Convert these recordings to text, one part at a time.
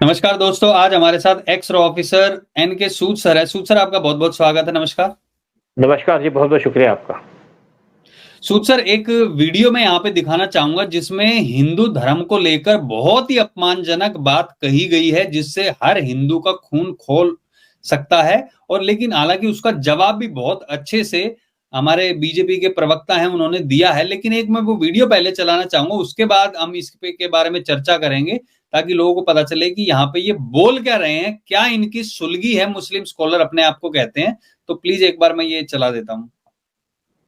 नमस्कार दोस्तों, आज हमारे साथ एक्स ऑफिसर एन के सूद सर है। सूद सर, आपका बहुत बहुत स्वागत है। नमस्कार। नमस्कार जी, बहुत बहुत शुक्रिया आपका। सूद सर, एक वीडियो में यहाँ पे दिखाना चाहूंगा जिसमें हिंदू धर्म को लेकर बहुत ही अपमानजनक बात कही गई है, जिससे हर हिंदू का खून खोल सकता है। और लेकिन हालांकि उसका जवाब भी बहुत अच्छे से हमारे बीजेपी के प्रवक्ता हैं उन्होंने दिया है। लेकिन एक मैं वो वीडियो पहले चलाना चाहूंगा, उसके बाद हम इसके बारे में चर्चा करेंगे, ताकि लोगों को पता चले कि यहाँ पे ये बोल क्या रहे हैं, क्या इनकी सुलगी है। मुस्लिम स्कॉलर अपने आप को कहते हैं। तो प्लीज एक बार मैं ये चला देता हूँ।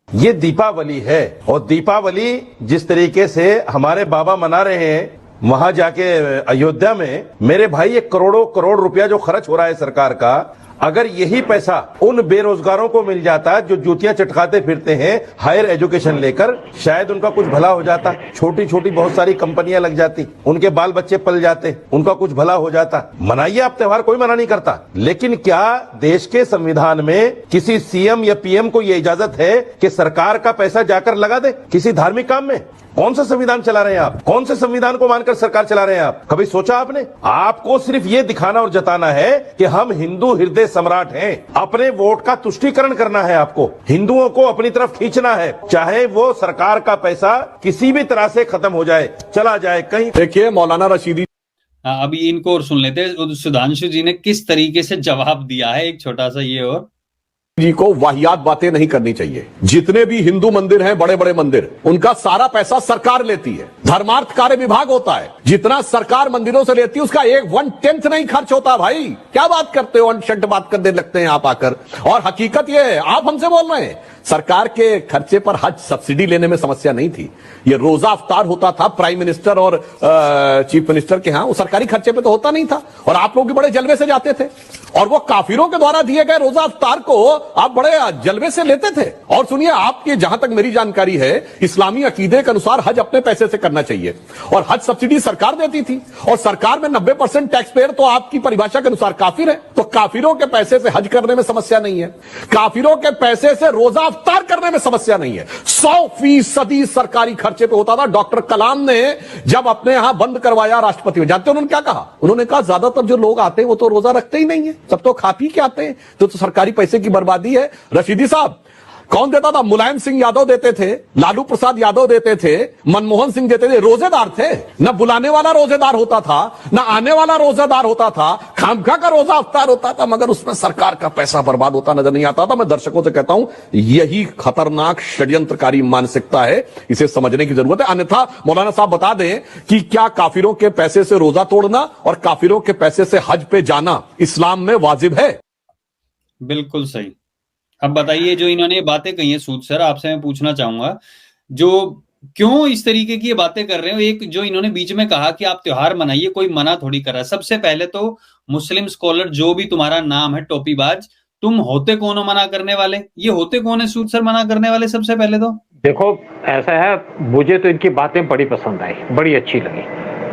ये दीपावली है और दीपावली जिस तरीके से हमारे बाबा मना रहे हैं वहां जाके अयोध्या में, मेरे भाई ये करोड़ों करोड़ रुपया जो खर्च हो रहा है सरकार का, अगर यही पैसा उन बेरोजगारों को मिल जाता जो जूतियां चटकाते फिरते हैं हायर एजुकेशन लेकर, शायद उनका कुछ भला हो जाता। छोटी छोटी बहुत सारी कंपनियां लग जाती, उनके बाल बच्चे पल जाते, उनका कुछ भला हो जाता। मनाइए आप त्योहार, कोई मना नहीं करता, लेकिन क्या देश के संविधान में किसी सीएम या पीएम को यह इजाजत है कि सरकार का पैसा जाकर लगा दे किसी धार्मिक काम में? कौन सा संविधान चला रहे हैं आप? कौन से संविधान को मानकर सरकार चला रहे हैं आप? कभी सोचा आपने? आपको सिर्फ ये दिखाना और जताना है कि हम हिंदू हृदय सम्राट हैं। अपने वोट का तुष्टीकरण करना है, आपको हिंदुओं को अपनी तरफ खींचना है, चाहे वो सरकार का पैसा किसी भी तरह से खत्म हो जाए, चला जाए कहीं। देखिए मौलाना रशीदी, अभी इनको और सुन लेते हैं, सुधांशु जी ने किस तरीके से जवाब दिया है। एक छोटा सा ये और जी को वाहियात बातें नहीं करनी चाहिए। जितने भी हिंदू मंदिर हैं, बड़े बड़े मंदिर, उनका सारा पैसा सरकार लेती है। धर्मार्थ कार्य विभाग होता है, जितना सरकार मंदिरों से लेती है उसका 1/10 नहीं खर्च होता। भाई क्या बात करते हो, अनशंट बात करने लगते हैं आप आकर। और हकीकत यह है, आप हमसे बोल रहे हैं सरकार के खर्चे पर हज सब्सिडी लेने में समस्या नहीं थी। ये रोजा अफ्तार होता था प्राइम मिनिस्टर और चीफ मिनिस्टर के यहाँ, वो सरकारी खर्चे पे तो होता नहीं था। और आप लोग भी बड़े जलवे से जाते थे, और वो काफिरों के द्वारा दिए गए रोजा अफ्तार को आप बड़े जलवे से लेते थे। और सुनिए, आपके जहां तक मेरी जानकारी है, इस्लामी अकीदे के अनुसार हज अपने पैसे से करना चाहिए, और हज सब्सिडी सरकार देती थी। और सरकार में 90% टैक्स पेयर तो आपकी परिभाषा के अनुसार काफिर है। तो काफिरों के पैसे से हज करने में समस्या नहीं है, काफिरों के पैसे से रोजा अफ्तार करने में समस्या नहीं है। 100% सरकारी खर्चे पे होता था। डॉक्टर कलाम ने जब अपने यहां बंद करवाया राष्ट्रपति में, जानते उन्होंने क्या कहा? उन्होंने कहा ज्यादातर जो लोग आते हैं वो तो रोजा रखते ही नहीं है, सब तो खा पी के आते हैं, तो सरकारी पैसे की बर्बादी है। रशीदी साहब कौन देता था? मुलायम सिंह यादव देते थे, लालू प्रसाद यादव देते थे, मनमोहन सिंह देते थे। रोजेदार थे ना, बुलाने वाला रोजेदार होता था ना आने वाला रोजेदार होता था। खामखा का रोजा अफ्तार होता था, मगर उसमें सरकार का पैसा बर्बाद होता नजर नहीं आता था। मैं दर्शकों से कहता हूं, यही खतरनाक षड्यंत्रकारी मानसिकता है, इसे समझने की जरूरत है। अन्यथा मौलाना साहब बता दें कि क्या काफिरों के पैसे से रोजा तोड़ना और काफिरों के पैसे से हज पे जाना इस्लाम में वाजिब है? बिल्कुल सही। अब बताइए, जो इन्होंने ये बातें कही है सूद सर, आपसे मैं पूछना चाहूंगा, जो क्यों इस तरीके की ये बातें कर रहे हो। एक जो इन्होंने बीच में कहा कि आप त्योहार मनाइए, कोई मना थोड़ी कर रहा है। सबसे पहले तो मुस्लिम स्कॉलर, जो भी तुम्हारा नाम है टोपीबाज, तुम होते कौन हो मना करने वाले? ये होते कौन है सूद सर मना करने वाले? सबसे पहले तो देखो, ऐसा है, मुझे तो इनकी बातें बड़ी पसंद आई, बड़ी अच्छी लगी,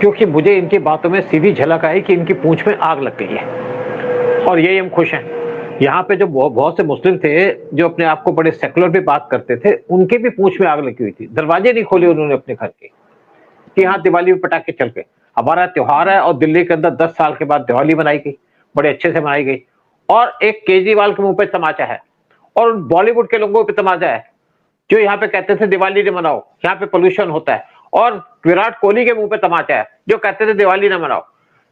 क्योंकि मुझे इनकी बातों में सीधी झलक आई कि इनकी पूंछ में आग लग गई है, और यही हम खुश हैं। यहाँ पे जो बहुत से मुस्लिम थे जो अपने आप को बड़े सेकुलर भी बात करते थे, उनके भी पूंछ में आग लगी हुई थी। दरवाजे नहीं खोले उन्होंने अपने घर के कि हाँ दिवाली में पटाखे चल गए। हमारा त्योहार है, और दिल्ली के अंदर 10 साल के बाद दिवाली मनाई गई, बड़े अच्छे से मनाई गई। और एक केजरीवाल के मुंह पे तमाचा है, और बॉलीवुड के लोगों पे तमाचा है, जो यहाँ पे कहते थे दिवाली नहीं मनाओ, यहाँ पे पोल्यूशन होता है। और विराट कोहली के मुंह पे तमाचा है, जो कहते थे दिवाली ना मनाओ।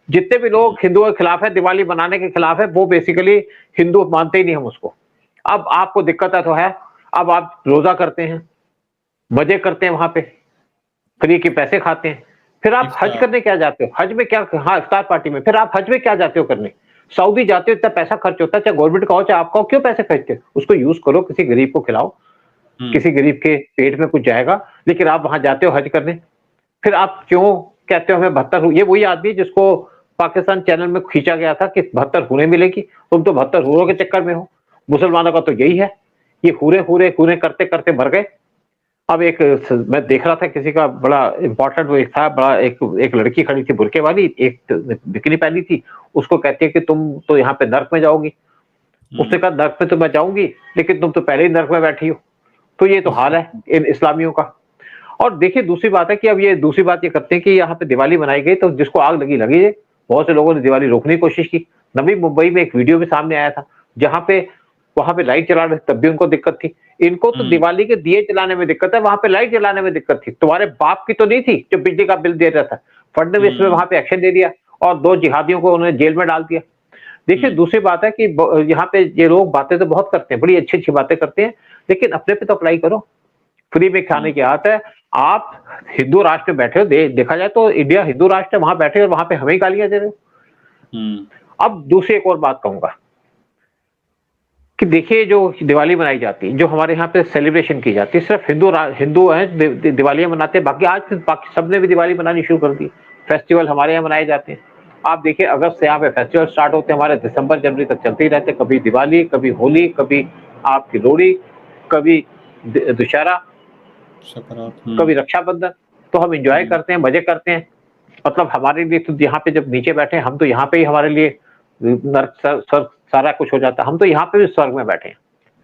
जितने भी लोग हिंदुओं के खिलाफ है, दिवाली मनाने के खिलाफ है, वो बेसिकली हिंदू मानते ही नहीं हम उसको। अब आपको दिक्कत है तो है, अब आप रोजा करते हैं, मजे करते हैं, वहां पे फ्री के पैसे खाते हैं, फिर आप हज करने क्या जाते हो? हज में क्या, हाँ इफ्तार पार्टी में, फिर आप हज में क्या जाते हो करने? सऊदी जाते हो, इतना पैसा खर्च होता है, चाहे गवर्नमेंट का हो चाहे आपका हो, क्यों पैसे खर्चते हो? उसको यूज करो, किसी गरीब को खिलाओ, किसी गरीब के पेट में कुछ जाएगा। लेकिन आप वहां जाते हो हज करने, फिर आप क्यों कहते हो हमें 72? ये वही आदमी जिसको पाकिस्तान चैनल में खींचा गया था कि 72 हुरें मिलेगी, तुम तो 72 हुरों के चक्कर में हो। मुसलमानों का तो यही है, ये हुरे हुरे हुरे करते करते मर गए। अब एक मैं देख रहा था, किसी का बड़ा इंपॉर्टेंट वो एक था, बड़ा एक लड़की खड़ी थी बुरके वाली, एक बिकनी पहनी थी, उसको कहती है कि तुम तो यहाँ पे नर्क में जाओगी। उसने कहा नर्क में तो मैं जाऊंगी, लेकिन तुम तो पहले ही नर्क में बैठी हो। तो ये तो हाल है इन इस्लामियों का। और देखिए दूसरी बात है कि अब ये दूसरी बात ये करते हैं कि यहाँ पे दिवाली मनाई गई तो जिसको आग लगी लगी है, बहुत से लोगों ने दिवाली रोकने की कोशिश की। नवी मुंबई में एक वीडियो भी सामने आया था, जहां पे वहां पे लाइट चला रहे थे, तब भी उनको दिक्कत थी। इनको तो दिवाली के दिए जलाने में दिक्कत है, वहां पे लाइट जलाने में दिक्कत थी। तुम्हारे बाप की तो नहीं थी जो बिजली का बिल दे रहा था। फडणवीस ने वहां पे एक्शन दे दिया और 2 जिहादियों को उन्होंने जेल में डाल दिया। देखिए, दूसरी बात है कि यहाँ पे ये लोग बातें तो बहुत करते हैं, बड़ी अच्छी अच्छी बातें करते हैं, लेकिन अपने पे तो अप्लाई करो। फ्री में खाने की आदत है। आप हिंदू राष्ट्र में बैठे हो, देखा जाए तो इंडिया हिंदू राष्ट्र है, वहां बैठे और वहां पे हमें गालियां दे रहे हो। अब दूसरी एक और बात कहूंगा कि देखिए, जो दिवाली मनाई जाती है, जो हमारे यहाँ पे सेलिब्रेशन की जाती है, सिर्फ हिंदू हैं दिवालियां मनाते हैं। बाकी आज बाकी सबने भी दिवाली मनानी शुरू कर दी। फेस्टिवल हमारे यहाँ मनाए जाते हैं। आप देखिए, अगस्त से यहाँ पे फेस्टिवल स्टार्ट होते हैं, हमारे दिसंबर जनवरी तक चलते ही रहते हैं। कभी दिवाली, कभी होली, कभी आपकी लोहड़ी, कभी दशहरा, कभी रक्षाबंधन। तो हम एंजॉय करते हैं, मजे करते हैं। मतलब हमारे लिए तो यहाँ पे जब नीचे बैठे हैं, हम तो यहाँ पे ही हमारे लिए नर्क स्वर्ग सारा कुछ हो जाता है। हम तो यहाँ पे भी स्वर्ग में बैठे हैं,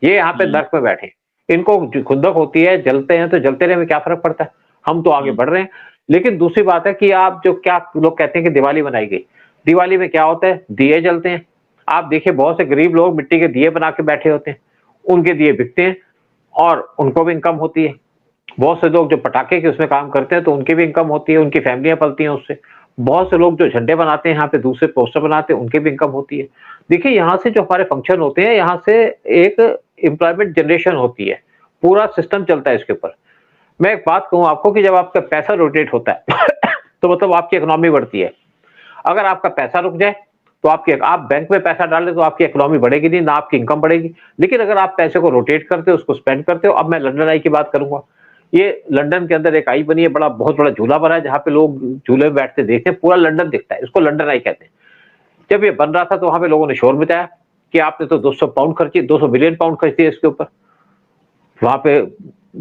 ये यहाँ पे नर्क में बैठे हैं। इनको खुंदक होती है, जलते हैं तो जलते रहे, में क्या फर्क पड़ता है, हम तो आगे बढ़ रहे हैं। लेकिन दूसरी बात है कि आप जो क्या लोग कहते हैं कि दिवाली मनाई गई, दिवाली में क्या होता है, दिए जलते हैं। आप देखिए, बहुत से गरीब लोग मिट्टी के दिए बना के बैठे होते हैं, उनके दिए बिकते हैं और उनको भी इनकम होती है। बहुत से लोग जो पटाखे के उसमें काम करते हैं तो उनकी भी इनकम होती है, उनकी फैमिलियां पलती हैं उससे। बहुत से लोग जो झंडे बनाते हैं, यहाँ पे दूसरे पोस्टर बनाते हैं, उनकी भी इनकम होती है। देखिए, यहाँ से जो हमारे फंक्शन होते हैं, यहाँ से एक एम्प्लॉयमेंट जनरेशन होती है, पूरा सिस्टम चलता है इसके ऊपर। मैं एक बात कहूँ आपको कि जब आपका पैसा रोटेट होता है तो मतलब आपकी इकोनॉमी बढ़ती है। अगर आपका पैसा रुक जाए तो आप बैंक में पैसा डाल दे तो आपकी इकोनॉमी बढ़ेगी नहीं, ना आपकी इनकम बढ़ेगी। लेकिन अगर आप पैसे को रोटेट करते हो, उसको स्पेंड करते हो। अब मैं लंदन आई की बात करूंगा। ये लंदन के अंदर एक आई बनी है, बहुत बड़ा झूला बना है, जहाँ पे लोग झूले में बैठते देखते हैं, पूरा लंदन दिखता है। इसको लंदन आई कहते हैं। जब ये बन रहा था तो वहां पे लोगों ने शोर मचाया कि आपने तो 200 बिलियन पाउंड खर्च दिए इसके ऊपर। वहां पे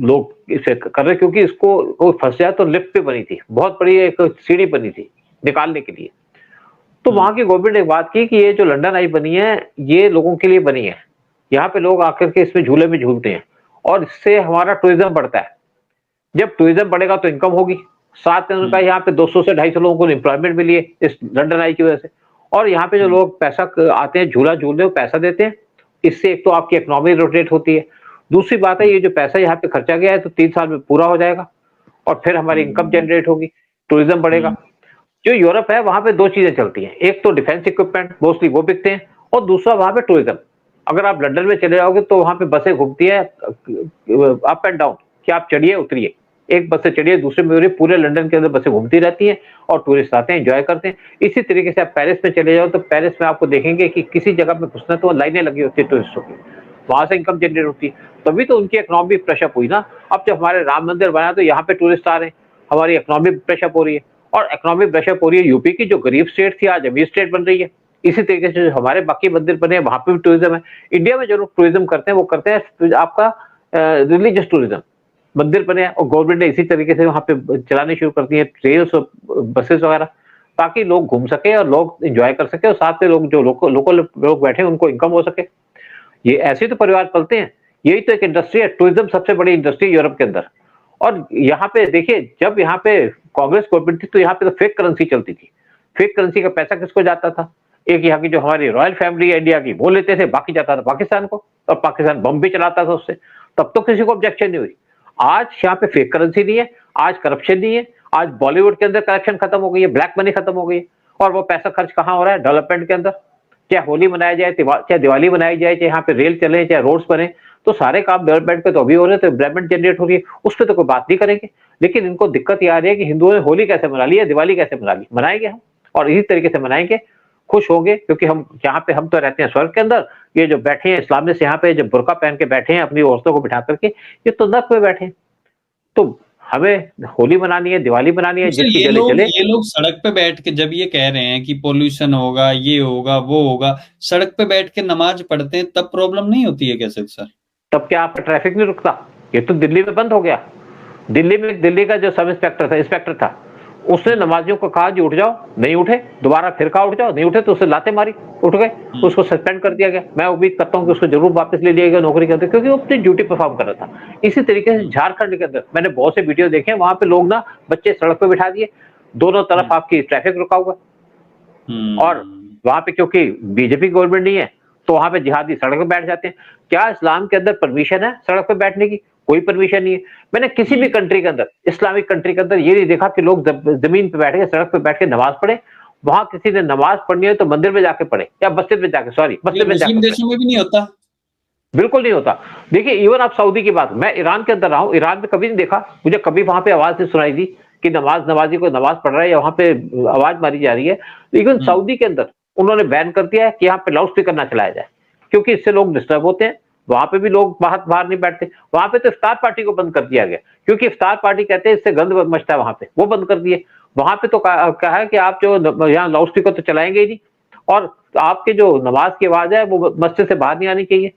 लोग इसे कर रहे, क्योंकि इसको कोई फंस जाए तो लिफ्ट पे बनी थी, बहुत बड़ी एक सीढ़ी बनी थी निकालने के लिए। तो वहां की गवर्नमेंट ने बात की कि ये जो लंदन आई बनी है, ये लोगों के लिए बनी है। यहाँ पे लोग आकर के इसमें झूले में झूलते हैं और इससे हमारा टूरिज्म बढ़ता है। जब टूरिज्म बढ़ेगा तो इनकम होगी। साथ में उनका यहाँ पे 200 से 250 लोगों को एम्प्लॉयमेंट मिली है इस लंदन आई की वजह से। और यहाँ पे जो लोग पैसा आते हैं, झूला झूलते हैं, पैसा देते हैं, इससे एक तो आपकी इकोनॉमी रोटेट होती है। दूसरी बात है, ये जो पैसा यहाँ पे खर्चा गया है तो 3 साल में पूरा हो जाएगा और फिर हमारी इनकम जनरेट होगी, टूरिज्म बढ़ेगा। जो यूरोप है, वहां पे 2 चीजें चलती हैं, एक तो डिफेंस इक्विपमेंट मोस्टली वो बिकते हैं, और दूसरा वहां पे टूरिज्म। अगर आप लंदन में चले जाओगे तो वहां पे बसें घूमती है अप एंड डाउन, कि आप चढ़िए उतरिए, एक बस से चढ़िए दूसरे में उतरिए, पूरे लंदन के अंदर बसें घूमती रहती हैं और टूरिस्ट आते हैं, एंजॉय करते हैं। इसी तरीके से आप पेरिस में चले जाओ तो पेरिस में आपको देखेंगे कि किसी जगह पे घुसना तो लाइनें लगी होती है टूरिस्टों की, वहां से इनकम जनरेट होती है। तभी तो उनकी इकोनॉमी प्रेशअप हुई ना। अब जब हमारे राम मंदिर बना तो यहाँ पे टूरिस्ट आ रहे हैं, हमारी इकोनॉमी प्रेशअप हो रही है। और इकोनॉमिक प्रेशअप हो रही है, यूपी की जो गरीब स्टेट थी आज अमीर स्टेट बन रही है। इसी तरीके से हमारे बाकी मंदिर बने हैं, वहां पे भी टूरिज्म है। इंडिया में जो लोग टूरिज्म करते हैं वो करते हैं आपका रिलीजियस टूरिज्म। मंदिर बने और गवर्नमेंट ने इसी तरीके से वहां पे चलाने शुरू कर दिए ट्रेन्स और बसेस वगैरह, ताकि लोग घूम सके और लोग एंजॉय कर सके और साथ में लोग जो लोकल लोग बैठे हैं उनको इनकम हो सके। ये ऐसे तो परिवार पलते हैं। यही तो एक इंडस्ट्री है, टूरिज्म सबसे बड़ी इंडस्ट्री है यूरोप के अंदर। और यहाँ पे देखिए, जब यहाँ पे कांग्रेस गवर्नमेंट थी तो यहाँ पे तो फेक करेंसी चलती थी। फेक करेंसी का पैसा किसको जाता था? एक यहाँ की जो हमारी रॉयल फैमिली है इंडिया की, वो लेते थे, बाकी जाता था पाकिस्तान को, और पाकिस्तान बम भी चलाता था उससे। तब तो किसी को ऑब्जेक्शन नहीं हुई। आज यहाँ पे फेक करेंसी नहीं है, आज करप्शन नहीं है, आज बॉलीवुड के अंदर करप्शन खत्म हो गई है, ब्लैक मनी खत्म हो गई है। और वो पैसा खर्च कहाँ हो रहा है? डेवलपमेंट के अंदर। चाहे होली मनाया जाए, चाहे दिवाली मनाई जाए, चाहे यहाँ पे रेल चले, चाहे रोड्स बने, तो सारे काम डेवलपमेंट पे तो अभी हो रहे हैं, तो एम्प्लॉयमेंट जनरेट हो रही है, उस पर तो कोई बात नहीं करेंगे। लेकिन इनको दिक्कत ये आ रही है कि हिंदुओं ने होली कैसे मना ली है, दिवाली कैसे मना ली। मनाएंगे हम, और इसी तरीके से मनाएंगे, खुश होंगे, क्योंकि हम यहाँ पे हम तो रहते हैं स्वर्ग के अंदर। ये जो बैठे हैं इस्लामिस्ट यहाँ पे, जो बुर्का पहन के बैठे हैं अपनी औरतों को बिठा करके, ये तो नर्क में बैठे हैं। तो हमें होली मनानी है, दिवाली मनानी है, जिसकी ये लोग सड़क पे बैठ के जब ये कह रहे हैं कि पोल्यूशन होगा, ये होगा, वो होगा, सड़क पे बैठ के नमाज पढ़ते हैं, तब प्रॉब्लम नहीं होती है कैसे सर? तब क्या आपका ट्रैफिक नहीं रुकता? ये तो दिल्ली में बंद हो गया। दिल्ली का जो सब इंस्पेक्टर था, उसने नमाजियों को कहा कि उठ जाओ, नहीं उठे, दोबारा फिर कहा उठ जाओ, नहीं उठे तो उसे लाते मारी, उठ गए, उसको सस्पेंड कर दिया गया। मैं उम्मीद करता हूं कि उसको जरूर वापस ले लिया गया नौकरी के अंदर, क्योंकि वो अपनी ड्यूटी परफॉर्म कर रहा था। इसी तरीके से झारखंड के अंदर मैंने बहुत से वीडियो देखे हैं, वहां पे लोग ना बच्चे सड़क पे बिठा दिए, दोनों तरफ आपकी ट्रैफिक रुका हुआ, और वहां पे क्योंकि बीजेपी गवर्नमेंट नहीं है तो वहां पे जिहादी सड़क पे बैठ जाते हैं। क्या इस्लाम के अंदर परमिशन है सड़क पे बैठने की? कोई परमिशन नहीं है। मैंने किसी भी कंट्री के अंदर, इस्लामिक कंट्री के अंदर ये नहीं देखा कि लोग जमीन पे बैठ के, सड़क पे बैठ के नमाज पढ़े। वहां किसी ने नमाज पढ़नी है तो मंदिर में जाके पढ़े, या मस्जिद में जाके, सॉरी मस्जिद में जाके मुस्लिम देशों में भी नहीं होता। बिल्कुल नहीं होता। देखिए इवन आप सऊदी की बात, मैं ईरान के अंदर रहा हूँ, ईरान में कभी नहीं देखा, मुझे कभी वहां पे आवाज नहीं सुनाई दी कि नमाजी को नमाज पढ़ रहा है या वहां पे आवाज मारी जा रही है। इवन सऊदी के अंदर उन्होंने बैन कर दिया है कि यहाँ पे लाउड स्पीकर ना चलाया जाए, क्योंकि इससे लोग डिस्टर्ब होते हैं। वहां पे भी लोग बाहर नहीं बैठते। वहां पे तो इफ्तार पार्टी को बंद कर दिया गया, क्योंकि इफ्तार पार्टी कहते हैं इससे गंद मचता है वहां पे, वो बंद कर दिए। वहां पे तो कहा है कि आप जो यहाँ लाउड स्पीकर तो चलाएंगे ही नहीं, और आपके जो नमाज की आवाज है वो मस्जिद से बाहर नहीं आनी चाहिए।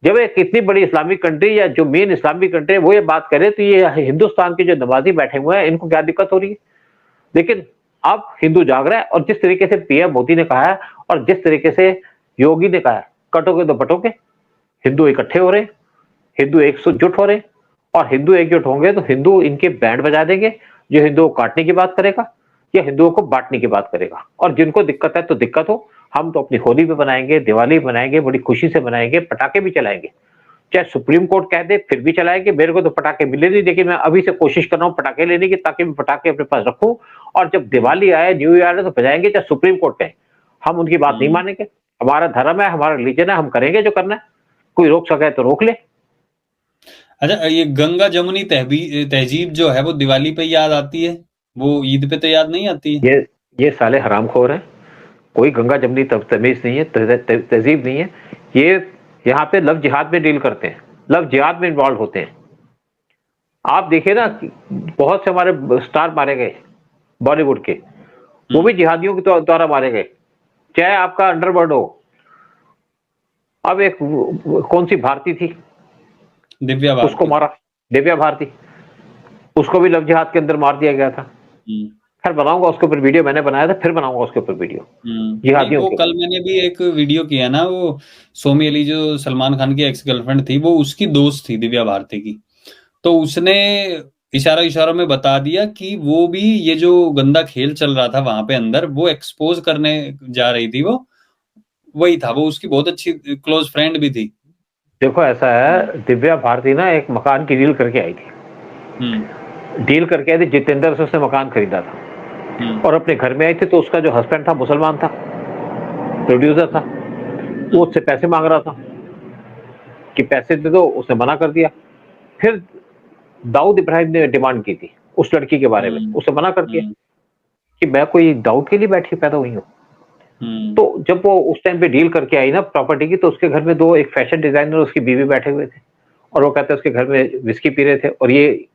जब एक इतनी बड़ी इस्लामिक कंट्री या जो मेन इस्लामिक कंट्री है वो ये बात करे, तो ये हिंदुस्तान के जो नमाजी बैठे हुए हैं इनको क्या दिक्कत हो रही है? लेकिन अब हिंदू जाग रहा है, और जिस तरीके से पीएम मोदी ने कहा है और जिस तरीके से योगी ने कहा है, कटोगे तो बटोगे, हिंदू इकट्ठे हो रहे हैं, हिंदू एकजुट हो रहे हैं, और हिंदू एकजुट होंगे तो हिंदू इनके बैंड बजा देंगे, जो हिंदुओं को काटने की बात करेगा या हिंदुओं को बांटने की बात करेगा। और जिनको दिक्कत है तो दिक्कत हो, हम तो अपनी होली भी बनाएंगे, दिवाली बनाएंगे, बड़ी खुशी से बनाएंगे, पटाखे भी चलाएंगे, चाहे सुप्रीम कोर्ट कह दे फिर भी चलाएंगे। मेरे को तो पटाखे मिले नहीं, लेकिन मैं अभी से कोशिश कर रहा हूँ पटाखे लेने की, ताकि मैं पटाखे अपने पास रखूं, और जब दिवाली आए, न्यू ईयर आए तो बजाएंगे, चाहे सुप्रीम कोर्ट कहे। हम उनकी बात नहीं मानेंगे, हमारा धर्म है, हमारा रिलीजन है, हम करेंगे जो करना है। कोई रोक सके तो रोक ले। अच्छा, ये गंगा जमुनी तहजीब जो है वो दिवाली पे याद आती है, वो ईद पे तो याद नहीं आती है। ये साले हरामखोर हैं। कोई गंगा जमुनी तमीज नहीं है, तहजीब नहीं है। ये यहाँ पे लव जिहाद में डील करते हैं, लव जिहाद में इन्वॉल्व होते हैं। आप देखिए ना, बहुत से हमारे स्टार मारे गए बॉलीवुड के, वो भी जिहादियों के द्वारा मारे गए। चाहे आपका अंडरवर्ल्ड हो, अब एक कौन सी भारती थी, दिव्या भारती, उसको मारा, दिव्या भारती, उसको भी लव जिहाद के अंदर मार दिया गया था। फिर बनाऊंगा उसके ऊपर वीडियो, मैंने बनाया था, फिर बनाऊंगा उसके ऊपर वीडियो। वो कल मैंने भी एक वीडियो किया ना, वो सोमी अली जो सलमान खान की एक्स गर्लफ्रेंड थी, वो उसकी दोस्त थी दिव्या भारती की, तो उसने इशारों में बता दिया कि वो भी ये जो गंदा खेल चल रहा था वहां पे अंदर, वो एक्सपोज करने जा रही थी, वो वही था, वो उसकी बहुत अच्छी क्लोज फ्रेंड भी थी। देखो ऐसा है, दिव्या भारती ना एक मकान की डील करके आई थी, डील करके आई थी, जितेंद्र से उसने मकान खरीदा था, और अपने घर में आई थी, तो उसका जो हस्बैंड था मुसलमान था, प्रोड्यूसर था, वो उससे पैसे मांग रहा था कि पैसे दे दो, उसने मना कर दिया। फिर दाऊद इब्राहिम ने डिमांड की थी उस लड़की के बारे में, उसने मना कर दिया कि मैं कोई दाऊद के लिए बैठी पैदा हुई हूँ। तो जब वो उस टाइम पे डील करके आई ना प्रॉपर्टी की, तो उसके घर में एक फैशन डिजाइनर उसकी बीवी बैठे हुए थे, और वो कहते हैं उसके घर में विस्की पी रहे थे, और ये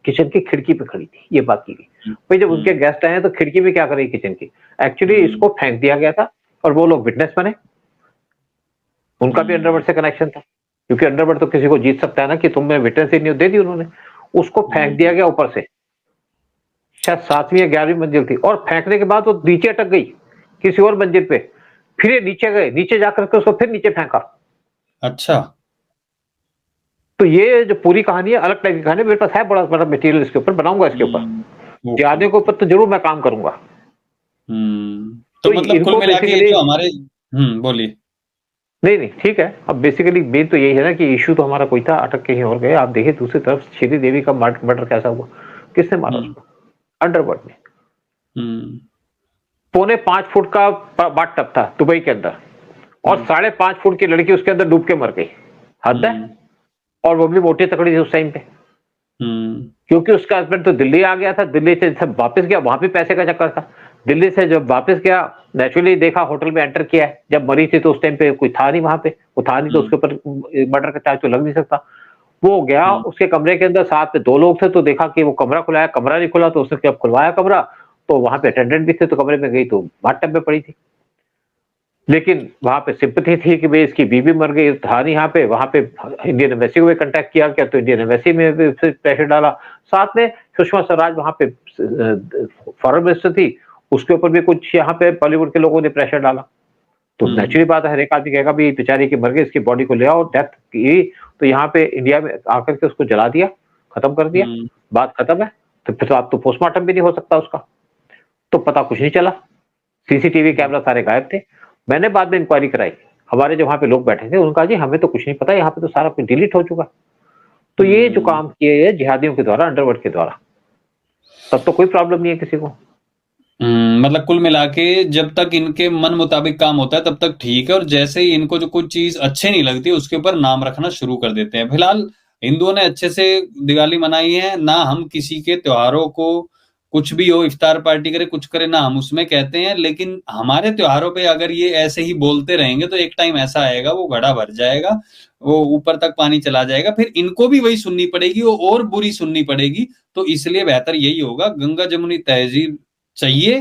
किचन की खिड़की पे खड़ी थी, ये बात की गई। भाई जब उनके गेस्ट आए तो खिड़की में क्या करेगी किचन की? एक्चुअली इसको फेंक दिया गया था, और वो लोग विटनेस बने, उनका भी अंडरवर्ल्ड से कनेक्शन था, क्योंकि अंडरवर्ल्ड तो किसी को जीत सकता है ना, कि तुमने विटनेस ही नहीं दे दी उन्होंने, उसको फेंक दिया गया ऊपर से, शायद 7वीं या 11वीं मंजिल थी, और फेंकने के बाद वो नीचे अटक गई किसी और मंजिल पे, फिर ये नीचे गए, नीचे जाकर के उसको फिर नीचे फेंका। अच्छा, तो ये जो पूरी कहानी है अलग टाइप की कहानी, मेरे पास है बड़ा बड़ा मटेरियल इसके ऊपर, बनाऊंगा इसके ऊपर, जिहादियों के ऊपर तो जरूर मैं काम करूंगा। तो मतलब कुल मिला के जो हमारे बोलिए। नहीं ठीक है, अब बेसिकली मेन तो यही है ना कि इशू तो हमारा कोई था, अटक कहीं और गए। आप देखिए दूसरी तरफ श्री देवी का मर्डर कैसा हुआ, किसने मारा उसको? अंडरवर्ल्ड ने। 4.25 फुट का बाथटब था दुबई के अंदर, और 5.5 फुट की लड़की उसके अंदर डूब के मर गई। हद है। और वो भी मोटी तकड़ी थी उस टाइम पे, क्योंकि उसका हस्बैंड तो दिल्ली आ गया था, दिल्ली से जब वापस गया, वहां भी पैसे का चक्कर था। दिल्ली से जब वापस गया, नेचुरली देखा, होटल में एंटर किया है, जब मरी थी तो उस टाइम पे कोई था नहीं वहां पे, वो था नहीं, तो उसके ऊपर मर्डर का चार्ज तो लग नहीं सकता। वो गया उसके कमरे के अंदर, साथ में 2 लोग थे, तो देखा कि वो कमरा खुलाया, कमरा नहीं खुला, तो उसने जब खुलवाया कमरा, तो वहां पे अटेंडेंट भी थे, तो कमरे में गई तो बाथटब में पड़ी थी। लेकिन वहां पे सिंपैथी थी कि भाई इसकी बीवी मर गई, था नहीं यहाँ पे। वहां पे इंडियन एम्बेसी को भी कांटेक्ट किया गया, तो इंडियन एम्बेसी में भी प्रेशर डाला। साथ में सुषमा स्वराज वहां पे फॉरेन मिनिस्टर थी, उसके ऊपर भी कुछ यहाँ पे बॉलीवुड के लोगों ने प्रेशर डाला। तो नेचुरली बात है, हर एक आदमी कहेगा भी बेचारी की मर गई, इसकी बॉडी को ले आओ, डेथ की। तो यहाँ पे इंडिया में आकर के उसको जला दिया, खत्म कर दिया, बात खत्म है। तो फिर तो आप तो पोस्टमार्टम भी नहीं हो सकता उसका, तो पता कुछ नहीं चला। सीसीटीवी कैमरा सारे गायब थे। मैंने बाद में इंक्वायरी कराई, हमारे जो वहां पे लोग बैठे थे उन्होंने कहा जी हमें तो कुछ नहीं पता, यहाँ पे तो सारा कुछ डिलीट हो चुका। तो ये जो काम किए है जिहादियों के द्वारा, अंडरवर्ल्ड के द्वारा, तब तो कोई प्रॉब्लम नहीं है किसी को। मतलब कुल मिला के जब तक इनके मन मुताबिक काम होता है तब तक ठीक है, और जैसे ही इनको जो कुछ चीज अच्छे नहीं लगती उसके ऊपर नाम रखना शुरू कर देते हैं। फिलहाल हिंदुओं ने अच्छे से दिवाली मनाई है ना, हम किसी के त्योहारों को कुछ भी हो, इफ्तार पार्टी करे कुछ करे ना, हम उसमें कहते हैं। लेकिन हमारे त्योहारों पे अगर ये ऐसे ही बोलते रहेंगे तो एक टाइम ऐसा आएगा वो घड़ा भर जाएगा, वो ऊपर तक पानी चला जाएगा, फिर इनको भी वही सुननी पड़ेगी, वो और बुरी सुननी पड़ेगी। तो इसलिए बेहतर यही होगा, गंगा जमुनी तहजीब चाहिए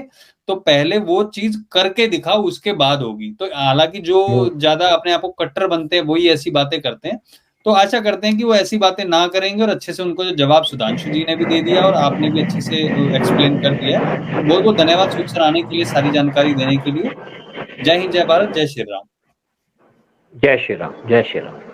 तो पहले वो चीज करके दिखाओ, उसके बाद होगी। तो हालांकि जो ज्यादा अपने आप को कट्टर बनते हैं वही ऐसी बातें करते हैं, तो आशा करते हैं कि वो ऐसी बातें ना करेंगे। और अच्छे से उनको जो जवाब सुधांशु जी ने भी दे दिया और आपने भी अच्छे से एक्सप्लेन कर दिया है। बहुत बहुत धन्यवाद सूद सर आने के लिए, सारी जानकारी देने के लिए। जय हिंद, जय भारत, जय श्री राम। जय श्री राम, जय श्री राम।